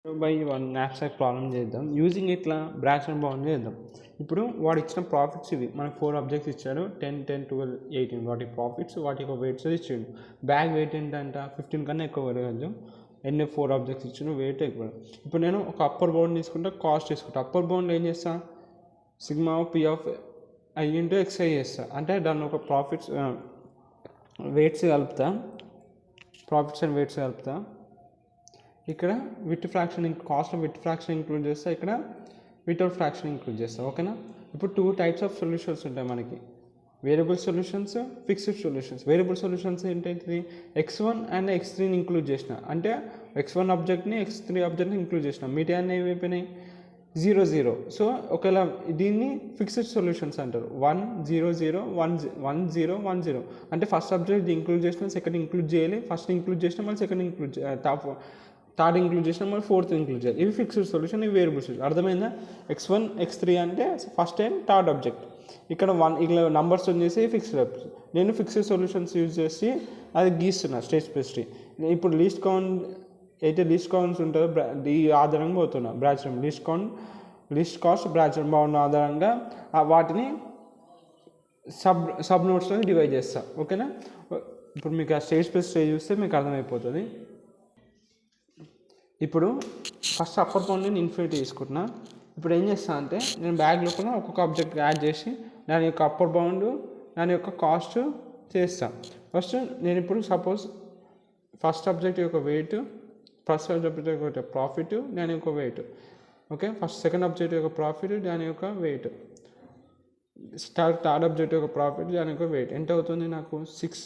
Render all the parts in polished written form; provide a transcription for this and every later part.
By one న్యాప్సాక్ problem చేద్దాం using ఇట్లా brackets and bound చేద్దాం. ఇప్పుడు వాడు ఇచ్చిన ప్రాఫిట్స్ ఇవి మనకు 4 ఆబ్జెక్ట్స్ ఇచ్చాడు 10, 10, 12, 18 వాటి ప్రాఫిట్స్ వాటి యొక్క వెయిట్స్ ఇచ్చాడు. బ్యాగ్ వెయిట్ ఏంటంట 15 కన్నా ఎక్కువ పెరగదు. ఎన్ని 4 ఆబ్జెక్ట్స్ ఇచ్చాను వెయిట్ ఎక్కువ. ఇప్పుడు నేను ఒక అప్పర్ బౌండ్ తీసుకుంటా కాస్ట్ తీసుకుంటా. అప్పర్ బౌండ్ ఏం చేస్తా sigma P of I into X I చేస్తా. అంటే దాన్ని ఒక ప్రాఫిట్స్ వెయిట్స్ కలుపుతా, ప్రాఫిట్స్ అండ్ వెయిట్స్ కలుపుతా. ఇక్కడ with fraction cost with fraction include చేస్తా, ఇక్కడ వితౌట్ ఫ్రాక్షన్ ఇంక్లూడ్ చేస్తా. ఓకేనా. ఇప్పుడు 2 టైప్స్ ఆఫ్ సొల్యూషన్స్ ఉంటాయి మనకి, variable solutions, fixed solutions. Variable solutions ఏంటంటే x1 అండ్ x3ని ఇంక్లూడ్ చేసిన, అంటే x1 ఆబ్జెక్ట్ని x3 ఆబ్జెక్ట్ని ఇంక్లూడ్ చేసిన, మిగతా అన్నీ ఏమైపోయినాయి 0, 0. సో ఒకవేళ దీన్ని ఫిక్స్డ్ సొల్యూషన్స్ అంటారు. 1, 0, 0, 1, 0, 1, 0. అంటే ఫస్ట్ ఆబ్జెక్ట్ ఇంక్లూడ్ చేసిన, సెకండ్ ఇంక్లూడ్ చేయాలి, ఫస్ట్ ఇంక్లూడ్ చేసిన మళ్ళీ సెకండ్ ఇంక్లూడ్ థర్డ్ ఇంక్లూడ్ చేసిన మళ్ళీ ఫోర్త్ ఇంక్లూడ్ చేయాలి. ఇవి ఫిక్స్డ్ సొల్యూషన్, ఇవి వేరియబుల్ సొల్యూషన్. అర్థమైందా? x1, x3 అంటే ఫస్ట్ అండ్ థర్డ్ ఆబ్జెక్ట్. ఇక్కడ 1 ఇలా నంబర్స్ చేసి ఫిక్స్డ్ ఆబ్జెక్ట్. నేను ఫిక్స్డ్ సొల్యూషన్స్ యూజ్ చేసి అది గీస్తున్నా స్టేట్ స్పేస్ ట్రీ. ఇప్పుడు లీస్ట్ కౌంట్ అయితే లీస్ట్ కౌంట్స్ ఉంటుందో ఈ ఆధారంగా పోతున్నా. Bracket least cost bracket bound ఆధారంగా వాటిని సబ్ నోట్స్లో డివైడ్ చేస్తా. ఓకేనా. ఇప్పుడు మీకు ఆ స్టేట్ స్పేస్ ట్రీ చూస్తే మీకు అర్థమైపోతుంది. ఇప్పుడు ఫస్ట్ అప్పర్ బౌండ్ నేను ఇన్ఫినిటీ తీసుకుంటున్నా. ఇప్పుడు ఏం చేస్తా అంటే నేను బ్యాగ్ లోపల ఒక్కొక్క ఆబ్జెక్ట్ యాడ్ చేసి దాని యొక్క అప్పర్ బౌండ్ దాని యొక్క కాస్ట్ చేస్తా. ఫస్ట్ నేను ఇప్పుడు సపోజ్ ఫస్ట్ ఆబ్జెక్ట్ యొక్క వెయిట్, ఫస్ట్ ఆబ్జెక్ట్ యొక్క ప్రాఫిట్, దాని యొక్క weight. Okay. First second object యొక్క ప్రాఫిట్, దాని యొక్క వెయిట్, థర్డ్ ఆబ్జెక్ట్ యొక్క ప్రాఫిట్, దాని యొక్క వెయిట్. ఎంత అవుతుంది నాకు 6.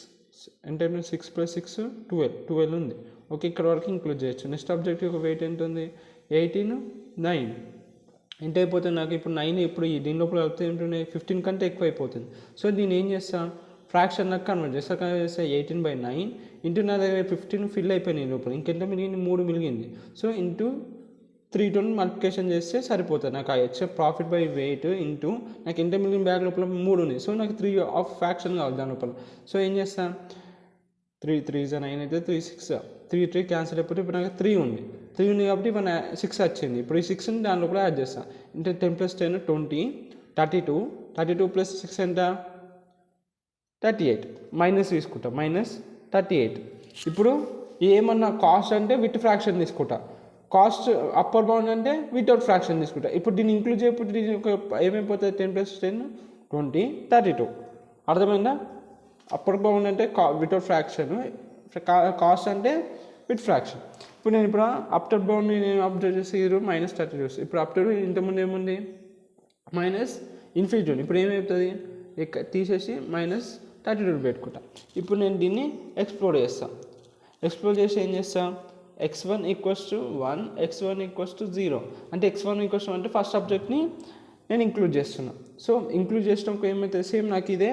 అంటే 6 + 6 12 ఉంది. ఓకే. ఇక్కడ వరకు ఇంక్లూడ్ చేయొచ్చు. నెక్స్ట్ ఆబ్జెక్ట్ యొక్క వెయిట్ ఎంత ఉంది 18, 9. ఎంత అయిపోతుంది నాకు ఇప్పుడు 9. ఇప్పుడు దీని లోపల కలిపితే ఏంటంటే 15 కంటే ఎక్కువ అయిపోతుంది. సో దీన్ని ఏం చేస్తా ఫ్రాక్షన్ నాకు కన్వర్ట్ చేస్తా. 18/9 ఇంటూ నా దగ్గర 15 ఫిల్ అయిపోయినాయి లోపల, ఇంకెంత మిగిలింది 3 మిగిలింది. సో ఇంటూ 320 మల్టిప్లికేషన్ చేస్తే సరిపోతుంది. నాకు ఆ వచ్చే ప్రాఫిట్ బై వెయిట్ ఇంటూ నాకు ఎంత మిగిలిన బ్యాగ్ లోపల 3 ఉంది. సో నాకు 3 ఆఫ్ ఫ్రాక్షన్ కావాలి దాని లోపల. సో ఏం చేస్తాను 3 3 9 అయితే 3 6 3 క్యాన్సిల్ అయిపోతే ఇప్పుడు నాకు 3 ఉంది. 3 ఉంది కాబట్టి ఇప్పుడు 6 వచ్చింది. ఇప్పుడు ఈ 6ని దాని లోపల యాడ్ చేస్తాను. అంటే 10 + 10 20, 32 32 + 6 ఎంత 38. మైనస్ తీసుకుంటా, -38. ఇప్పుడు ఏమన్నా కాస్ట్ అంటే విత్ ఫ్రాక్షన్ తీసుకుంటా, కాస్ట్ అప్పర్ బౌండ్ అంటే వితౌట్ ఫ్రాక్షన్ తీసుకుంటా. ఇప్పుడు దీన్ని ఇంక్లూడ్ చేయకపోతే దీని ఒక ఏమైపోతుంది 10 + 10 20, 32. అర్థమైందా? అప్పర్ బౌండ్ అంటే వితౌట్ ఫ్రాక్షన్, కాస్ట్ అంటే విత్ ఫ్రాక్షన్. ఇప్పుడు నేను ఇప్పుడు అప్టర్ బౌండ్ నేను అబ్జర్వ్ చేసి -32. ఇప్పుడు అప్టర్ ఇంతకుముందు ఏముంది -∞. ఇప్పుడు ఏమవుతుంది తీసేసి -32 పెట్టుకుంటా. ఇప్పుడు నేను దీన్ని ఎక్స్ప్లోర్ చేస్తాను. ఎక్స్ప్లోర్ చేసి ఏం చేస్తాను x1 = 1, x1 = 0. అంటే x1 = అంటే ఫస్ట్ ఆబ్జెక్ట్ని నేను ఇంక్లూడ్ చేస్తున్నా. సో ఇంక్లూడ్ చేసినప్పుడు ఏమైతే సేమ్ నాకు ఇదే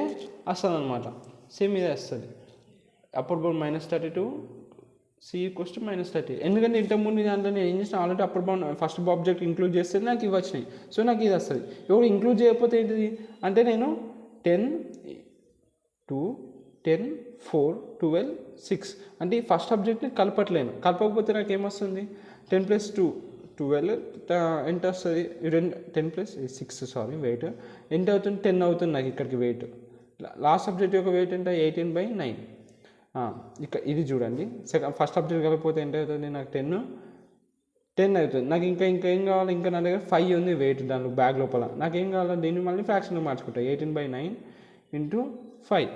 వస్తుంది అనమాట. సేమ్ ఇదే వస్తుంది. Upper bound -32, c = -30. ఎందుకంటే ఇంతకుముందు దాంట్లో నేను ఏం చేసిన already upper bound first object include చేస్తే నాకు ఇవి వచ్చినాయి. సో నాకు ఇది వస్తుంది. ఎవరు ఇంక్లూడ్ చేయకపోతే ఏంటిది అంటే నేను 10, 2, 10, 4, 12, 6 అంటే ఈ ఫస్ట్ ఆబ్జెక్ట్ని కలపట్లేను. కలపకపోతే నాకు ఏమొస్తుంది 10 + 2 12 ఎంత వస్తుంది 10 + 6 వెయిట్ ఎంత అవుతుంది 10 అవుతుంది నాకు ఇక్కడికి వెయిట్. లాస్ట్ ఆబ్జెక్ట్ యొక్క వెయిట్ ఎంత 18/9. ఇక్కడ ఇది చూడండి. ఫస్ట్ ఆబ్జెక్ట్ కలిపిపోతే ఎంత అవుతుంది నాకు 10 అవుతుంది. నాకు ఇంకేం కావాలి, ఇంకా నా దగ్గర 5 ఉంది వెయిట్ దాని బ్యాగ్ లోపల. నాకేం కావాలి దీన్ని మళ్ళీ ఫ్రాక్షన్గా మార్చుకుంటా 18/9 × 5.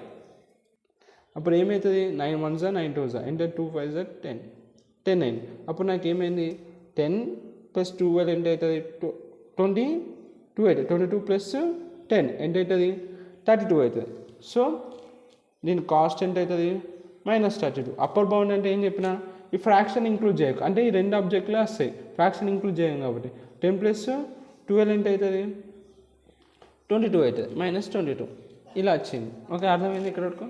అప్పుడు ఏమవుతుంది 9 1s 9 2s ఎంత 2 5s 10 10 అయింది. అప్పుడు నాకు ఏమైంది 10 + 12 ఎంత అవుతుంది 22 అవుతుంది. 22 + 10 ఎంత అవుతుంది 32 అవుతుంది. సో దీని కాస్ట్ ఎంత అవుతుంది -32. అప్పర్ బౌండ్ అంటే ఏం చెప్పినా ఈ ఫ్రాక్షన్ ఇంక్లూడ్ చేయకు, అంటే ఈ 2 ఆబ్జెక్టులే వస్తాయి, ఫ్రాక్షన్ ఇంక్లూడ్ చేయం కాబట్టి 10 + 12 ఎంత అవుతుంది 22 అవుతుంది -22 ఇలా వచ్చింది. ఓకే. అర్థమైంది ఇక్కడ వరకు.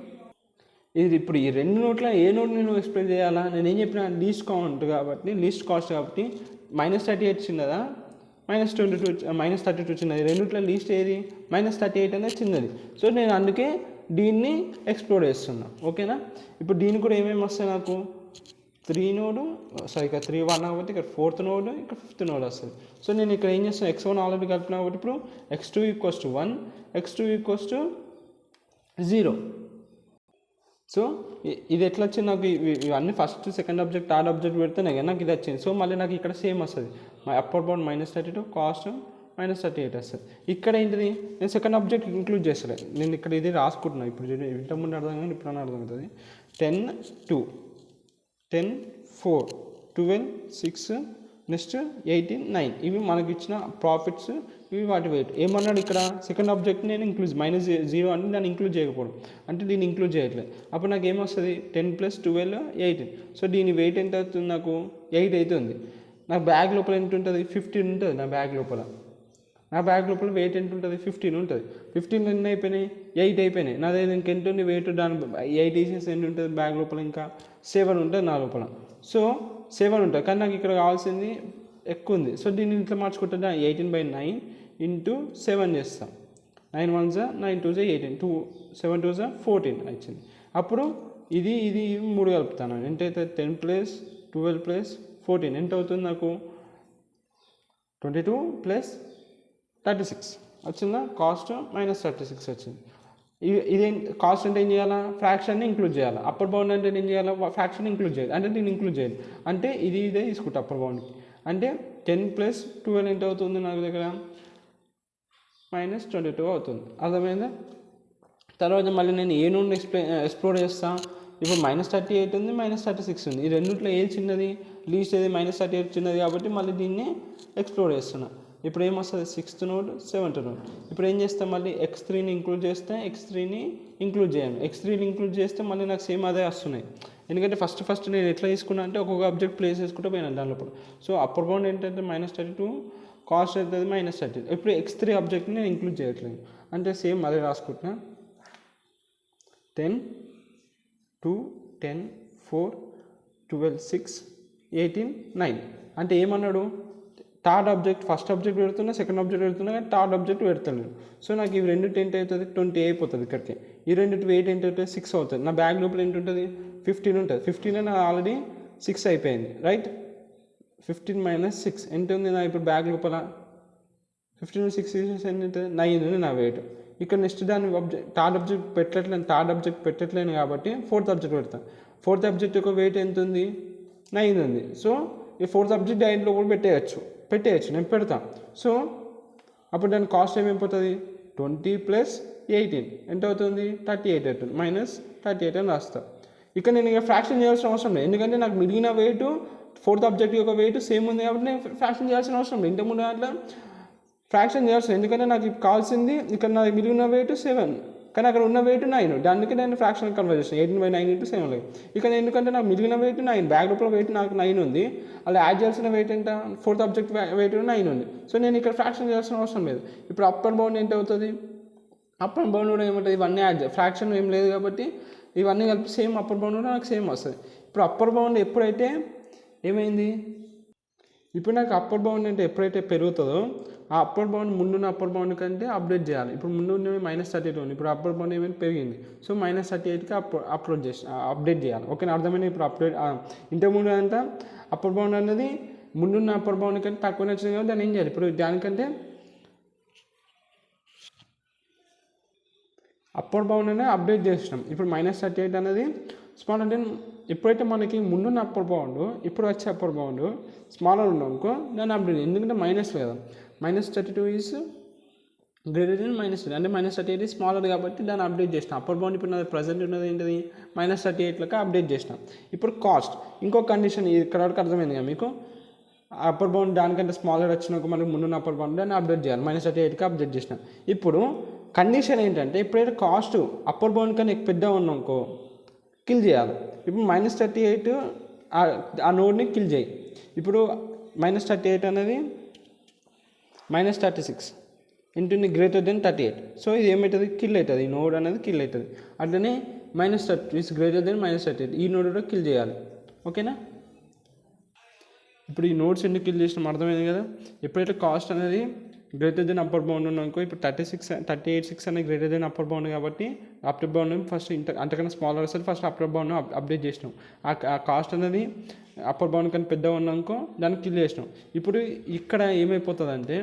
ఇది ఇప్పుడు ఈ 2 నోట్ల ఏ నోట్ నేను ఎక్స్ప్లెయిన్ చేయాలా? నేను ఏం చెప్పిన లీస్ట్ కౌంట్ కాబట్టి లీస్ట్ కాస్ట్ కాబట్టి -38 చిన్నదా -22 -32 చిన్నది. రెండిట్లో లీస్ట్ ఏది -38 అనేది చిన్నది. సో నేను అందుకే దీన్ని ఎక్స్ప్లోర్ చేస్తున్నా. ఓకేనా. ఇప్పుడు దీనికి కూడా ఏమేమి వస్తాయి నాకు 3 నోడు ఇక్కడ 3 1 కాబట్టి ఇక్కడ 4th నోడ్ ఇక్కడ 5th నోడ్ వస్తుంది. సో నేను ఇక్కడ ఏం చేస్తాను, x1 ఆల్రెడీ కలిపినా కాబట్టి ఇప్పుడు x2 = 1, x2 = 0. సో ఇది ఎట్లా వచ్చింది నాకు, ఇవన్నీ first second object third object పెడితేనే కానీ నాకు ఇది వచ్చింది. సో మళ్ళీ నాకు ఇక్కడ సేమ్ వస్తుంది, అప్పర్ బౌండ్ -32, కాస్ట్ -38 వస్తుంది. ఇక్కడ ఏంటిది, నేను సెకండ్ ఆబ్జెక్ట్ ఇంక్లూడ్ చేస్తాను. నేను ఇక్కడ ఇది రాసుకుంటున్నాను. ఇప్పుడు ఇంతకుముందు అర్థం కానీ ఇప్పుడు అర్థమవుతుంది. 10 2 10 4 12 6 నెక్స్ట్ 18 9 ఇవి మనకి ఇచ్చిన ప్రాఫిట్స్, ఇవి వాటి వెయిట్. ఏమన్నాడు ఇక్కడ, సెకండ్ ఆబ్జెక్ట్ నేను ఇంక్లూడ్ -0 అంటే దాన్ని ఇంక్లూడ్ చేయకపోవడం, అంటే దీన్ని ఇంక్లూడ్ చేయట్లేదు. అప్పుడు నాకు ఏమొస్తుంది, 10 + 12 18. సో దీని వెయిట్ ఎంత అవుతుంది, నాకు 8 అవుతుంది. నాకు బ్యాగ్ లోపల ఎంత ఉంటుంది, 15 ఉంటుంది. నా బ్యాగ్ లోపల వెయిట్ ఎంత ఉంటుంది, 15 ఉంటుంది. 15 ఎన్ని అయిపోయినాయి, 8 అయిపోయినాయి. నాది ఇంకెంత ఉంది వెయిట్, దాని 8 తీసేసి ఎన్ని ఉంటుంది బ్యాగ్ లోపల, ఇంకా 7 ఉంటుంది నా లోపల. సో 7 ఉంటుంది, కానీ నాకు ఇక్కడ కావాల్సింది ఎక్కువ ఉంది. సో దీన్ని ఇట్లా మార్చుకుంటే 18/9 × 7 చేస్తాం. 9 1s 9 2s 18, 7 2s 14 వచ్చింది. అప్పుడు ఇది 3 కలుపుతాను, ఎంత అవుతుంది, 10 + 12 + 14 ఎంత అవుతుంది నాకు, 22 + 36 వచ్చిందా, కాస్ట్ -36 వచ్చింది. ఇదేం కాస్ట్ అంటే ఏం చేయాలా, ఫ్రాక్షన్ని ఇంక్లూడ్ చేయాలి. అప్పర్ బౌండ్ అంటే ఏం చేయాలి, ఫ్రాక్షన్ ఇంక్లూడ్ చేయాలి. అంటే దీన్ని ఇంక్లూడ్ చేయాలి, అంటే ఇదే తీసుకుంటా అప్పర్ బౌండ్కి. అంటే 10 + 12 ఎంత అవుతుంది నాకు దగ్గర, -22 అవుతుంది. అర్థమైందా. తర్వాత మళ్ళీ నేను ఏ నుండి ఎక్స్ప్లోర్ చేస్తాను. ఇప్పుడు -38 ఉంది, -36 ఉంది. ఈ రెండింటిలో ఏది చిన్నది, లీస్ట్ ఏది, -38 చిన్నది కాబట్టి మళ్ళీ దీన్ని ఎక్స్ప్లోర్ చేస్తున్నా. ఇప్పుడు ఏమొస్తుంది, 6th నోడ్ 7th నోడ్. ఇప్పుడు ఏం చేస్తాం, మళ్ళీ x3ని ఇంక్లూడ్ చేస్తే x3ని ఇంక్లూడ్ చేయాలి. x3ని ఇంక్లూడ్ చేస్తే మళ్ళీ నాకు సేమ్ అదే వస్తున్నాయి. ఎందుకంటే ఫస్ట్ నేను ఎట్లా తీసుకున్నా అంటే ఒక్కొక్క ఆబ్జెక్ట్ ప్లేస్ చేసుకుంటూ పోయినాను దాని లోపల. సో అప్పర్ బౌండ్ ఏంటంటే -32, కాస్ట్ అవుతుంది -30. ఇప్పుడు x3 ఆబ్జెక్ట్ని నేను ఇంక్లూడ్ చేయట్లేదు, అంటే సేమ్ అదే రాసుకుంటున్నా. 10 2 10 4 12 6 18 9 అంటే ఏమన్నాడు, థర్డ్ ఆబ్జెక్ట్, ఫస్ట్ ఆబ్జెక్ట్ పెడుతున్నా, సెకండ్ ఆబ్జెక్ట్ పెడుతున్నా, కానీ థర్డ్ ఆబ్జెక్ట్ పెడతాను. సో నాకు ఇవి రెండు ఎంత అవుతుంది, 20 అయిపోతుంది ఇక్కడికి. ఈ రెండు వెయిట్ ఎంత అవుతుంది, 6 అవుతుంది. నా బ్యాగ్ లోపల ఎంత ఉంటుంది, 15 ఉంటుంది. 15 నా ఆల్రెడీ 6 అయిపోయింది, రైట్. 15 - 6 ఎంత ఉంది నా ఇప్పుడు బ్యాగ్ లోపల, 15 6 ఎంత ఉంటుంది, 9 ఉంది నా వెయిట్. ఇక్కడ నెక్స్ట్ దాని థర్డ్ ఆబ్జెక్ట్ పెట్టట్లేను కాబట్టి 4th ఆబ్జెక్ట్ పెడతాను. 4th ఆబ్జెక్ట్ యొక్క వెయిట్ ఎంత ఉంది, 9 ఉంది. సో ఈ 4th ఆబ్జెక్ట్ దాంట్లో కూడా పెట్టేయచ్చు, నేను పెడతాను. సో అప్పుడు దాని కాస్ట్ ఏమైపోతుంది, 20 + 18 ఎంత అవుతుంది, 38 అవుతుంది. -38 అని రాస్తాను. ఇక్కడ నేను ఇక ఫ్రాక్షన్ చేయాల్సిన అవసరం లేదు, ఎందుకంటే నాకు మిగిలిన వెయిట్ 4th ఆబ్జెక్ట్ యొక్క వెయిట్ సేమ్ ఉంది కాబట్టి నేను ఫ్రాక్షన్ చేయాల్సిన అవసరం లేదు. ఇంతకుముందు దాంట్లో ఫ్రాక్షన్ చేయాల్సిన, ఎందుకంటే నాకు కావాల్సింది ఇక్కడ నాకు మిగిలిన వెయిట్ 7, కానీ అక్కడ ఉన్న వెయిట్ 9. దానికి నేను ఫ్రాక్షన్ కన్వర్ట్ చేస్తాను, 18/9 × 7. ఇక్కడ ఎందుకంటే నాకు మిగిలిన వెయిట్ 9, బ్యాగ్ లోపల వెయిట్ నాకు 9 ఉంది. అలా యాడ్ చేయాల్సిన వెయిట్ ఎంత, 4th ఆబ్జెక్ట్ వెయిట్ 9 ఉంది. సో నేను ఇక్కడ ఫ్రాక్షన్ చేయాల్సిన అవసరం లేదు. ఇప్పుడు అప్పర్ బౌండ్ ఎంత అవుతుంది, అప్పర్ బౌండ్ కూడా ఏమంటుంది, ఇవన్నీ యాడ్ ఫ్రాక్షన్ ఏం లేదు కాబట్టి ఇవన్నీ కలిపి సేమ్ అప్పర్ బౌండ్ కూడా నాకు సేమ్ వస్తుంది. ఇప్పుడు అప్పర్ బౌండ్ ఎప్పుడైతే ఏమైంది, ఇప్పుడు నాకు అప్పర్ బౌండ్ అంటే ఎప్పుడైతే పెరుగుతుందో ఆ అప్పర్ బౌండ్ ముందున్న అప్పర్ బౌండ్ కంటే అప్డేట్ చేయాలి. ఇప్పుడు ముందు -32 ఉంది, ఇప్పుడు అప్పర్ బౌండ్ ఏమైనా పెరిగింది. సో -38కి అప్డేట్ చేయాలి. ఓకేనా, అర్థమైనా. ఇప్పుడు ఇంతకుముందు అంతా అప్పర్ బౌండ్ అనేది ముందున్న అప్పర్ బౌండ్ కంటే తక్కువ వచ్చింది కాబట్టి దాన్ని ఏం చేయాలి, ఇప్పుడు దానికంటే అప్పర్ బౌండ్ అనేది అప్డేట్ చేసినాం. ఇప్పుడు -38 అనేది స్మాల్ అంటే ఎప్పుడైతే మనకి ముందున్న అప్పర్ బౌండ్ ఇప్పుడు వచ్చే అప్పర్ బౌండ్ స్మాలర్ ఉన్నామనుకో దాన్ని అప్డేట్, ఎందుకంటే మైనస్ కదా, -32 ఈజ్ గ్రేటర్ దెన్ -3 అంటే -38 ఈజ్ స్మాలర్ కాబట్టి దాన్ని అప్డేట్ చేసినాం. అప్పర్ బౌండ్ ఇప్పుడు నాది ప్రజెంట్ ఉన్నది ఏంటిది, -38 అప్డేట్ చేసినాం. ఇప్పుడు కాస్ట్ ఇంకో కండిషన్ ఇక్కడ వరకు అర్థమైంది కదా మీకు, అప్పర్ బౌండ్ దానికంటే స్మాలర్ వచ్చినాక మనకు ముందున్న అప్పర్ బౌండ్ దాన్ని అప్డేట్ చేయాలి, -38కి అప్డేట్ చేసినాం. ఇప్పుడు కండిషన్ ఏంటంటే ఎప్పుడైతే కాస్ట్ అప్పర్ బౌండ్ కన్నా పెద్ద ఉన్నాకో కిల్ చేయాలి. ఇప్పుడు -38 ఆ నోడ్ని కిల్ చేయి. ఇప్పుడు -38 అనేది -36 ఇంటుంది గ్రేటర్ దెన్ 38. సో ఇది ఏమవుతుంది, కిల్ అవుతుంది, ఈ నోడ్ అనేది కిల్ అవుతుంది. అట్లనే -30 ఇస్ గ్రేటర్ దెన్ -38, ఈ నోడ్ కూడా కిల్ చేయాలి. ఓకేనా, ఇప్పుడు ఈ నోడ్స్ ఎందుకు కిల్ చేసినాం అర్థమైంది కదా. ఎప్పుడైతే కాస్ట్ అనేది గ్రేటర్ దెన్ అప్పర్ బౌండ్ ఉన్నానుకో, ఇప్పుడు 38.6 అనేది గ్రేటర్ దెన్ అప్పర్ బౌండ్ కాబట్టి అప్పర్ బౌండ్ ఫస్ట్ అంతకన్నా స్మాలర్ వస్తుంది, ఫస్ట్ అప్పర్ బౌండ్ అప్డేట్ చేసినాం. ఆ కాస్ట్ అనేది అప్పర్ బౌండ్ కన్నా పెద్దగా ఉన్నానుకో దాన్ని కిల్ చేసినాం. ఇప్పుడు ఇక్కడ ఏమైపోతుంది అంటే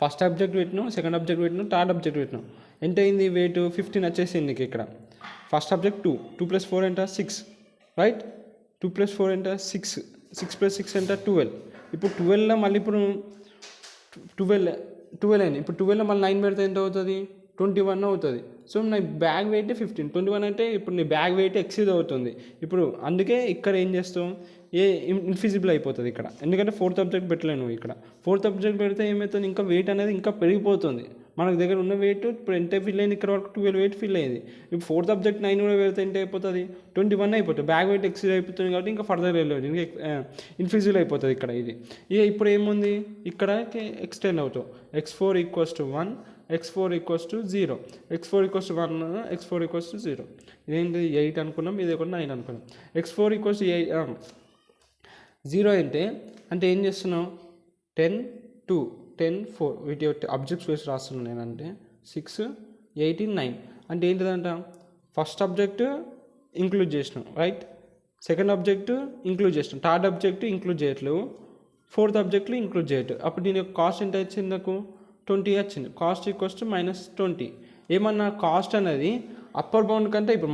ఫస్ట్ ఆబ్జెక్ట్ పెట్టినాం, సెకండ్ ఆబ్జెక్ట్ పెట్టినాం, థర్డ్ ఆబ్జెక్ట్ పెట్టినాం. ఎంత అయింది వెయిట్ 15 వచ్చేసింది నీకు ఇక్కడ. ఫస్ట్ ఆబ్జెక్ట్ 2 + 4 ఎంత 6, రైట్? 2 + 4 ఎంత 6, 6 + 6 ఎంత 12. ఇప్పుడు 12లో మళ్ళీ ఇప్పుడు 12 అయింది. ఇప్పుడు 12లో మళ్ళీ 9 పెడితే ఎంత అవుతుంది? 21 అవుతుంది. సో నా బ్యాగ్ వెయిట్ 15, 21 అంటే ఇప్పుడు నీ బ్యాగ్ వెయిట్ ఎక్సీడ్ అవుతుంది. ఇప్పుడు అందుకే ఇక్కడ ఏం చేస్తాం, ఇన్ఫిజిబుల్ అయిపోతుంది ఇక్కడ, ఎందుకంటే ఫోర్త్ ఆబ్జెక్ట్ పెట్టలేను నువ్వు ఇక్కడ. ఫోర్త్ ఆబ్జెక్ట్ పెడితే ఏమవుతుంది, ఇంకా వెయిట్ అనేది ఇంకా పెరిగిపోతుంది. మనకు దగ్గర ఉన్న వెయిట్ ఇప్పుడు ఎంత ఫిల్ అయింది, ఇక్కడ వరకు 12 వెయిట్ ఫిల్ అయింది. ఇప్పుడు ఫోర్త్ ఆబ్జెక్ట్ 9 కూడా పెడితే ఎంత అయిపోతుంది, 21 అయిపోతుంది. బ్యాగ్ వెయిట్ ఎక్సీడ్ అయిపోతుంది కాబట్టి ఇంకా ఫర్దర్ వెళ్ళలేదు, ఇంకా ఇన్ఫిజిబుల్ అయిపోతుంది ఇక్కడ ఇది. ఇప్పుడు ఏముంది, ఇక్కడ ఎక్స్టెండ్ అవుతావు. x4 = 1, x4 = 0, x4 = 1, x4 = 0. ఇదేంటి 8 అనుకున్నాం, ఇది ఒక 9 అనుకున్నాం. x4 = 0 అంటే ఏం చేస్తున్నావు, 10, 2, 10, 4 వీటి ఆబ్జెక్ట్స్ వేసి రాస్తున్నాను నేనంటే 6, 18, 9 అంటే ఏంటిదంట, ఫస్ట్ ఆబ్జెక్ట్ ఇంక్లూడ్ చేసినాం, రైట్? సెకండ్ ఆబ్జెక్ట్ ఇంక్లూడ్ చేసినాం, థర్డ్ ఆబ్జెక్ట్ ఇంక్లూడ్ చేయట్లేవు, ఫోర్త్ ఆబ్జెక్ట్లో ఇంక్లూడ్ చేయట్లేదు. అప్పుడు దీని యొక్క కాస్ట్ ఎంత వచ్చింది నాకు, 20 వచ్చింది. కాస్ట్ = -20. ఏమన్నా కాస్ట్ అనేది అప్పర్ బౌండ్ కంటే ఇప్పుడు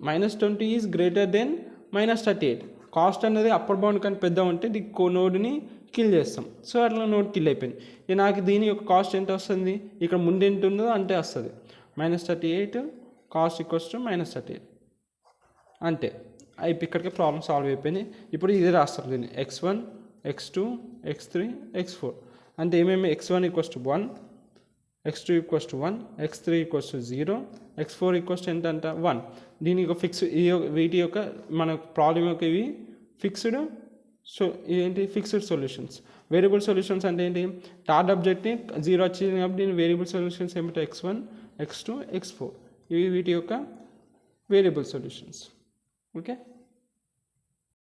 -20 ఈజ్ గ్రేటర్ దెన్ -38. కాస్ట్ అనేది అప్పర్ బౌండ్ కంటే పెద్ద ఉంటే నోడ్ని కిల్ చేస్తాం. సో అట్లా నోడ్ కిల్ అయిపోయింది. నాకు దీని యొక్క కాస్ట్ ఎంత వస్తుంది, ఇక్కడ ముందు ఎంత ఉందో అంటే వస్తుంది -38, కాస్ట్ = -38 అంతే. ఇక్కడికి ప్రాబ్లమ్ సాల్వ్ అయిపోయింది. ఇప్పుడు ఇదే రాస్తాం దీన్ని, x1, x2, x3, x4 అంటే ఏమేమి, x1 = 1, x2 = 1, x3 = 0, x4 ఎంత అంట 1. దీని యొక్క వీటి యొక్క మన ప్రాబ్లం యొక్క ఇవి ఫిక్స్డ్. సో ఏంటి ఫిక్స్డ్ సొల్యూషన్స్. వేరియబుల్ సొల్యూషన్స్ అంటే ఏంటి, థర్డ్ ఆబ్జెక్ట్ని 0 వచ్చింది కాబట్టి దీని వేరియబుల్ సొల్యూషన్స్ ఏమిటో x1, x2, x4 ఇవి వీటి యొక్క వేరియబుల్ సొల్యూషన్స్. ఓకే.